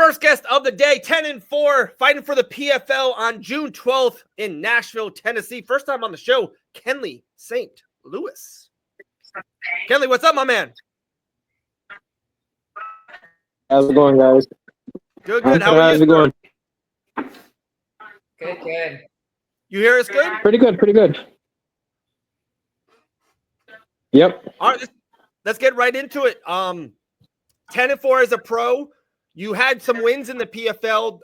first guest of the day, 10-4, fighting for the PFL on June 12th in Nashville, Tennessee. First time on the show, Kendly St Louis. Kendly, what's up, my man? How's it going, guys? Good. How are you? How's it going? Good. You hear us good? Pretty good. Yep. All right, let's get right into it. 10-4 as a pro. You had some wins in the PFL.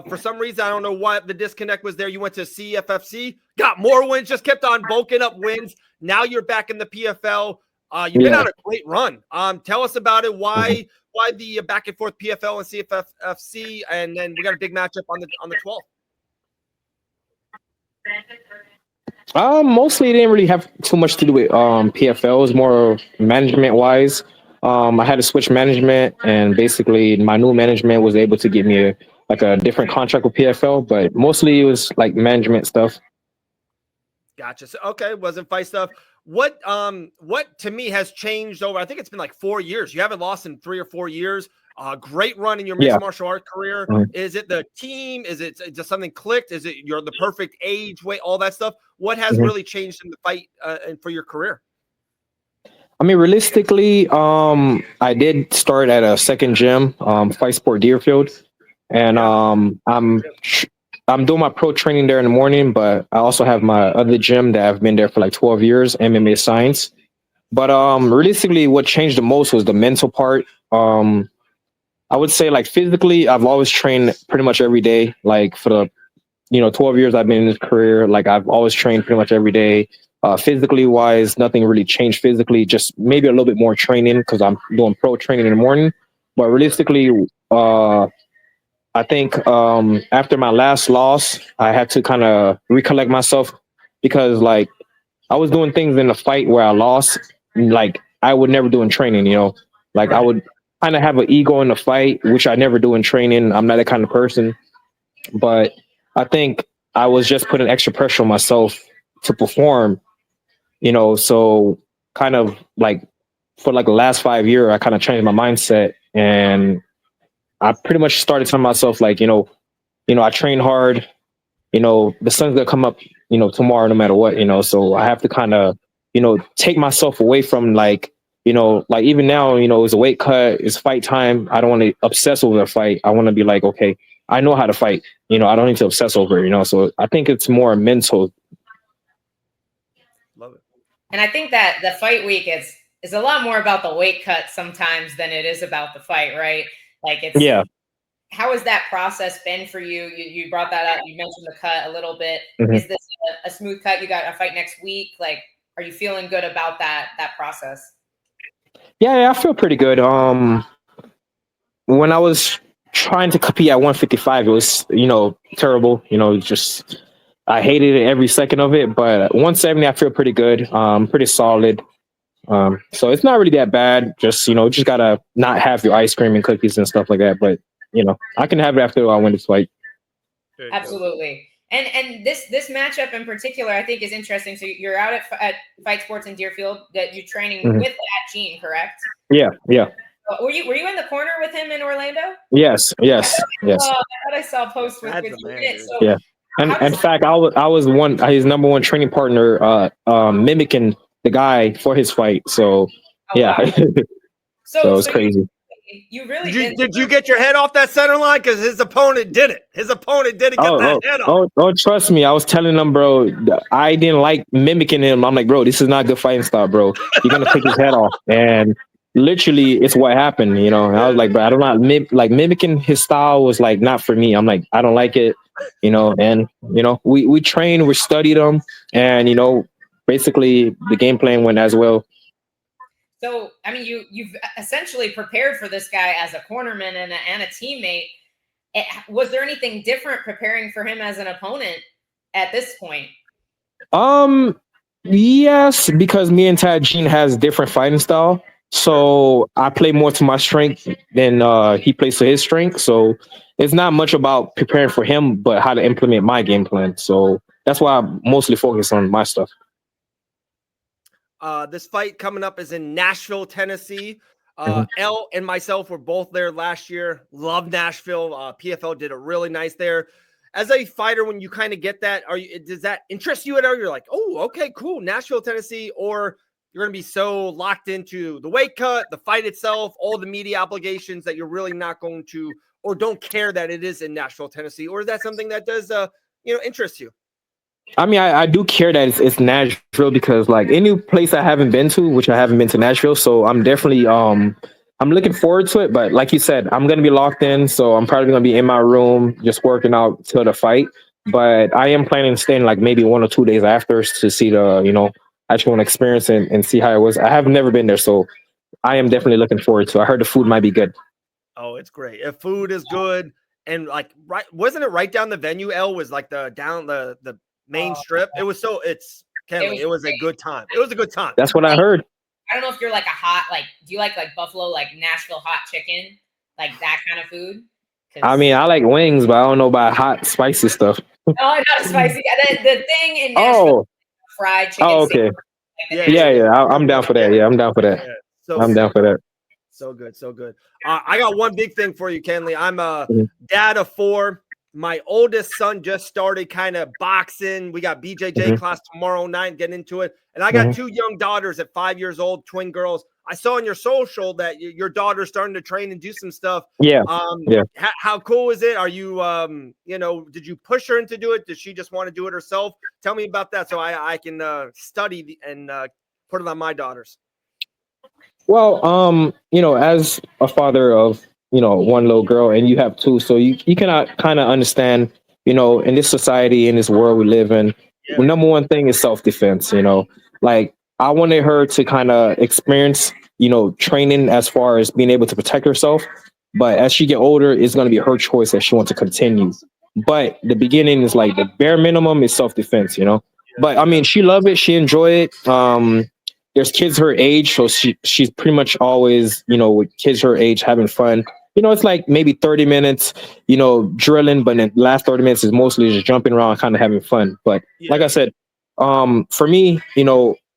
For some reason, I don't know why the disconnect was there. You went to CFFC, got more wins, just kept on bulking up wins. Now you're back in the PFL. You've been on a great run. Tell us about it. Why the back and forth PFL and CFFC, and then we got a big matchup on the 12th. Mostly it didn't really have too much to do with PFL. It was more management wise. I had to switch management, and basically my new management was able to give me a different contract with PFL, but mostly it was like management stuff. Gotcha. So, okay, wasn't fight stuff. What to me has changed over? I think it's been like 4 years. You haven't lost in 3 or 4 years. Great run in your mixed martial art career. Mm-hmm. Is it the team? Is it just something clicked? Is it you're the perfect age, weight, all that stuff? What has really changed in the fight and for your career? I mean, realistically, I did start at a second gym, Fight Sport Deerfield, and I'm doing my pro training there in the morning, but I also have my other gym that I've been there for like 12 years, MMA Science. But realistically, what changed the most was the mental part. I would say like physically, I've always trained pretty much every day. Like for the 12 years I've been in this career, like I've always trained pretty much every day. Physically wise, nothing really changed physically, just maybe a little bit more training because I'm doing pro training in the morning. But realistically, I think after my last loss, I had to kind of recollect myself because like I was doing things in the fight where I lost, like I would never do in training, like I would kind of have an ego in the fight, which I never do in training. I'm not that kind of person, but I think I was just putting extra pressure on myself to perform, so kind of like for like the last 5 years, I kind of changed my mindset, and I pretty much started telling myself like, I train hard, the sun's gonna come up, tomorrow, no matter what, so I have to kind of, take myself away from like even now, it's a weight cut, it's fight time. I don't want to obsess over the fight. I want to be like, okay, I know how to fight, I don't need to obsess over it, so I think it's more mental. Love it. And I think that the fight week is a lot more about the weight cut sometimes than it is about the fight, right? Like how has that process been for you? You brought that up. You mentioned the cut a little bit. Mm-hmm. Is this a smooth cut? You got a fight next week. Like, are you feeling good about that process? Yeah, I feel pretty good. When I was trying to compete at 155, it was, terrible. Just I hated it every second of it. But at 170, I feel pretty good. Pretty solid. So it's not really that bad. Just, just gotta not have your ice cream and cookies and stuff like that. But, I can have it after I win this fight. Absolutely. And this matchup in particular, I think is interesting. So you're out at Fight Sports in Deerfield, that you're training with that Gene, correct? Yeah. Were you in the corner with him in Orlando? Yes. I thought I saw a post with you in it. So yeah. And in fact, I was his number one training partner, mimicking the guy for his fight. So yeah. Wow. So it's crazy. You really did you get your head off that center line? Because his opponent did it. His opponent didn't get that head off. Oh, trust me. I was telling him, bro, I didn't like mimicking him. I'm like, bro, this is not a good fighting style, bro. You're going to take his head off. And literally, it's what happened, And I was like, bro, I don't know. Mimicking his style was like not for me. I'm like, I don't like it, And, we trained, we studied him. And, basically, the game plan went as well. So, I mean, you've essentially prepared for this guy as a cornerman and a teammate. Was there anything different preparing for him as an opponent at this point? Yes, because me and Tad Gene has different fighting style. So I play more to my strength than he plays to his strength. So it's not much about preparing for him, but how to implement my game plan. So that's why I mostly focus on my stuff. This fight coming up is in Nashville, Tennessee. L and myself were both there last year. Love Nashville. PFL did it really nice there. As a fighter, when you kind of get that, does that interest you at all? You're like, oh, okay, cool, Nashville, Tennessee, or you're going to be so locked into the weight cut, the fight itself, all the media obligations that you're really not going to, or don't care that it is in Nashville, Tennessee, or is that something that does, interest you? I mean, I do care that it's Nashville because like any place I haven't been to, which I haven't been to Nashville, so I'm definitely I'm looking forward to it. But like you said, I'm gonna be locked in, so I'm probably gonna be in my room just working out till the fight. But I am planning to stay in like maybe 1 or 2 days after to see the I actually want to experience it and see how it was. I have never been there, so I am definitely looking forward to it. I heard the food might be good. Oh, it's great. If food is good and like wasn't it right down the venue? L was like the main strip. It was Kendly. It was a good time. It was a good time. That's what I heard. I don't know if you're like do you like Buffalo, like Nashville hot chicken, like that kind of food? I mean, I like wings, but I don't know about hot, spicy stuff. Oh, not spicy. The thing in Nashville, fried chicken. Oh, okay. Yeah. I'm down for that. Yeah, I'm down for that. Yeah. I'm down for that. So good, so good. I got one big thing for you, Kendly. I'm a dad of 4. My oldest son just started kind of boxing. We got BJJ class tomorrow night, getting into it. And I got 2 young daughters at 5 years old, twin girls. I saw on your social that your daughter's starting to train and do some stuff. Yeah. How cool is it? Are you, did you push her into do it? Does she just want to do it herself? Tell me about that so I can study and put it on my daughters. Well, as a father of, 1 little girl and you have 2, so you cannot kind of understand, in this society, in this world we live in, the number one thing is self-defense, like I wanted her to kind of experience, training as far as being able to protect herself. But as she get older, it's going to be her choice that she wants to continue. But the beginning is like the bare minimum is self-defense, but I mean, she loved it. She enjoyed it. There's kids her age, so she's pretty much always, with kids her age having fun. It's like maybe 30 minutes, drilling, but then the last 30 minutes is mostly just jumping around, kind of having fun. But like I said, for me,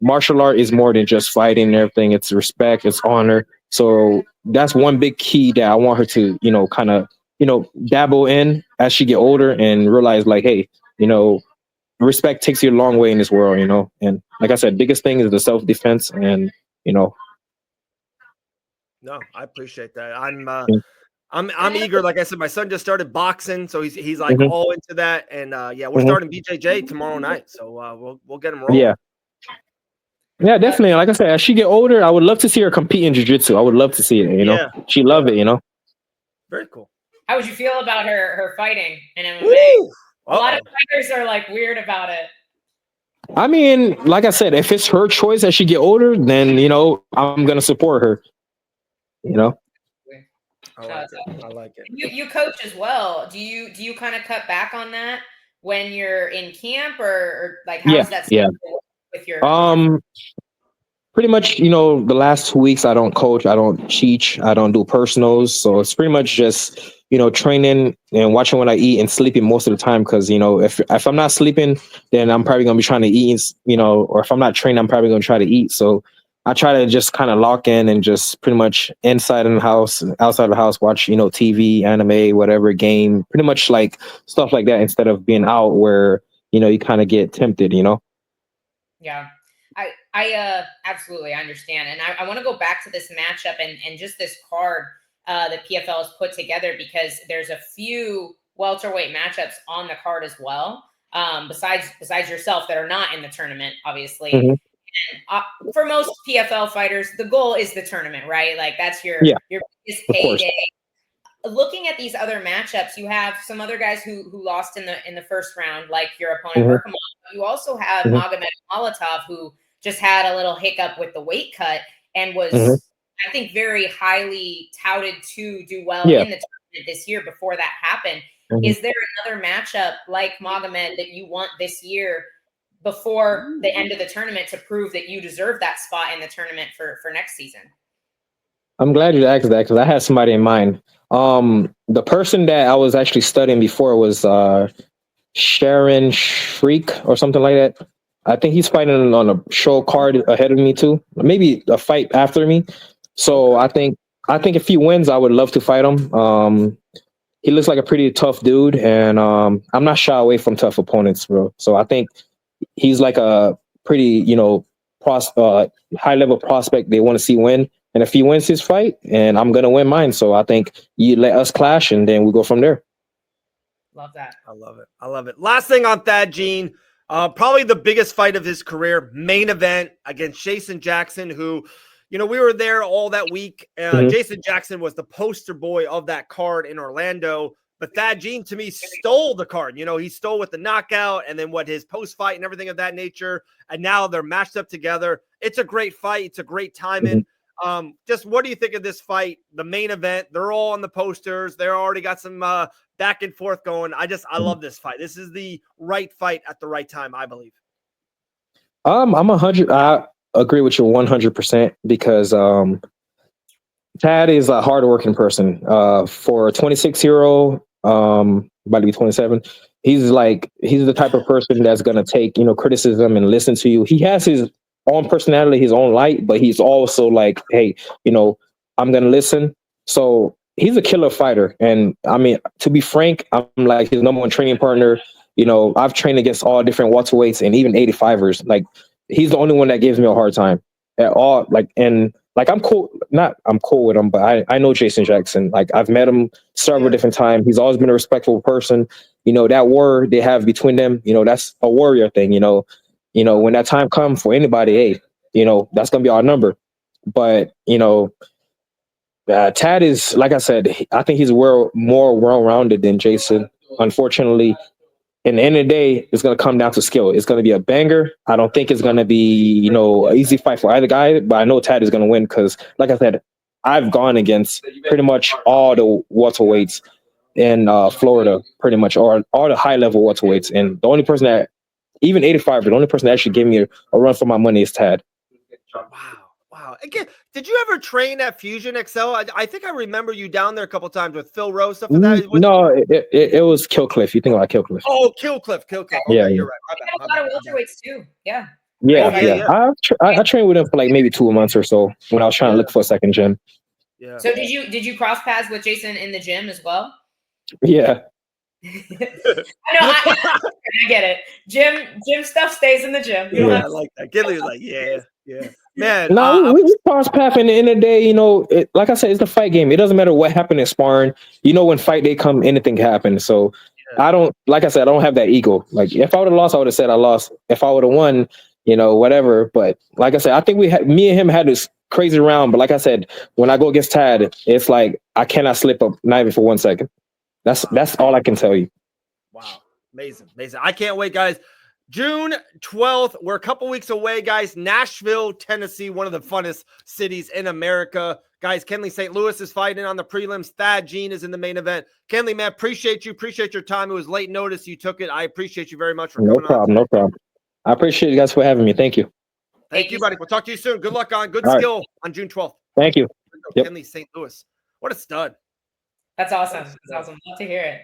martial art is more than just fighting and everything. It's respect, it's honor. So that's one big key that I want her to, kind of, dabble in as she get older and realize like, hey, respect takes you a long way in this world, and like I said, biggest thing is the self-defense and, No, I appreciate that. I'm eager. Like I said, my son just started boxing, so he's like all into that. And we're starting BJJ tomorrow night, so we'll get him rolling. Yeah, definitely. Like I said, as she get older, I would love to see her compete in jiu-jitsu. I would love to see it. She love it. Very cool. How would you feel about her fighting in MMA? A lot of fighters are like weird about it. I mean, like I said, if it's her choice as she get older, then I'm gonna support her. I like it. You coach as well. Do you kind of cut back on that when you're in camp, or like how is that with your pretty much, the last 2 weeks I don't coach, I don't teach, I don't do personals. So it's pretty much just, training and watching what I eat and sleeping most of the time. Cause, if I'm not sleeping, then I'm probably going to be trying to eat, or if I'm not training, I'm probably going to try to eat. So I try to just kind of lock in and just pretty much inside in the house, outside of the house, watch, TV, anime, whatever, game, pretty much like stuff like that instead of being out where, you kind of get tempted, Yeah. I absolutely understand. And I want to go back to this matchup and just this card that PFL has put together, because there's a few welterweight matchups on the card as well. Besides yourself that are not in the tournament, obviously. And, for most PFL fighters, the goal is the tournament, right? Like that's your biggest payday. Looking at these other matchups, you have some other guys who lost in the first round, like your opponent Berkhamov. You also have Magomed Molotov, who just had a little hiccup with the weight cut and was, I think, very highly touted to do well in the tournament this year before that happened. Is there another matchup like Magomed that you want this year before the end of the tournament to prove that you deserve that spot in the tournament for next season? I'm glad you asked that because I had somebody in mind. The person that I was actually studying before was Sharon Shriek or something like that. I think he's fighting on a show card ahead of me too. Maybe a fight after me. So I think I think if he wins, I would love to fight him. He looks like a pretty tough dude, and I'm not shy away from tough opponents, bro. So I think he's like a pretty, high level prospect they want to see win. And if he wins his fight, and I'm gonna win mine, so I think you let us clash, and then we go from there. Love that. I love it. I love it. Last thing on Thad Gene, probably the biggest fight of his career, main event against Jason Jackson, who, we were there all that week. Jason Jackson was the poster boy of that card in Orlando. But Thad Gene, to me, stole the card. He stole with the knockout and then what his post-fight and everything of that nature. And now they're matched up together. It's a great fight. It's a great timing. Just what do you think of this fight? The main event, they're all on the posters. They're already got some back and forth going. I love this fight. This is the right fight at the right time, I believe. I'm 100. I agree with you 100% because Thad is a hardworking person. For a 26-year-old, about to be 27, he's the type of person that's gonna take criticism and listen to you. He has his own personality, his own light, but he's also like, hey, I'm gonna listen. So he's a killer fighter, and I mean, to be frank, I'm like his number one training partner. I've trained against all different welterweights and even 85ers. Like, he's the only one that gives me a hard time at all. I'm cool. I'm cool with him, but I know Jason Jackson. Like, I've met him several different times. He's always been a respectful person. That war they have between them, that's a warrior thing. When that time comes for anybody, hey, that's gonna be our number. But Tad is, like I said, I think he's more well-rounded than Jason. Unfortunately, in the end of the day, it's going to come down to skill. It's going to be a banger. I don't think it's going to be, an easy fight for either guy, but I know Tad is going to win because, like I said, I've gone against pretty much all the welterweights in Florida, pretty much, or all the high-level welterweights. And the only person that, even 85, the only person that actually gave me a run for my money is Tad. Wow. Again, did you ever train at Fusion XL? I think I remember you down there a couple times with Phil Rose, stuff like that. No, it was Killcliff. You think about Killcliff. Oh, Killcliff. Okay, yeah, you're right. A lot of welterweights too. Yeah. Yeah. I trained with him for like maybe 2 months or so when I was trying to look for a second gym. Yeah. So did you cross paths with Jason in the gym as well? Yeah. I get it. Gym stuff stays in the gym. I like that. Kendly was like, yeah. Man, no, we cross path in the end of the day. Like I said, it's the fight game. It doesn't matter what happened in sparring. When fight day come, anything can happen. So I don't, like I said, I don't have that ego. Like, if I would have lost, I would have said I lost. If I would have won, whatever. But like I said, I think me and him had this crazy round. But like I said, when I go against Tad, it's like I cannot slip up, not even for 1 second. That's all I can tell you. Wow. Amazing. I can't wait, guys. June 12th. We're a couple weeks away, guys. Nashville, Tennessee, one of the funnest cities in America. Guys, Kendly St. Louis is fighting on the prelims. Thad Gene is in the main event. Kendly, man, appreciate you. Appreciate your time. It was late notice. You took it. I appreciate you very much for coming on. No problem. I appreciate you guys for having me. Thank you. Thank you, buddy. We'll talk to you soon. Good luck on good skill on June 12th. Thank you. Kendly St. Louis. What a stud. That's awesome. Love to hear it.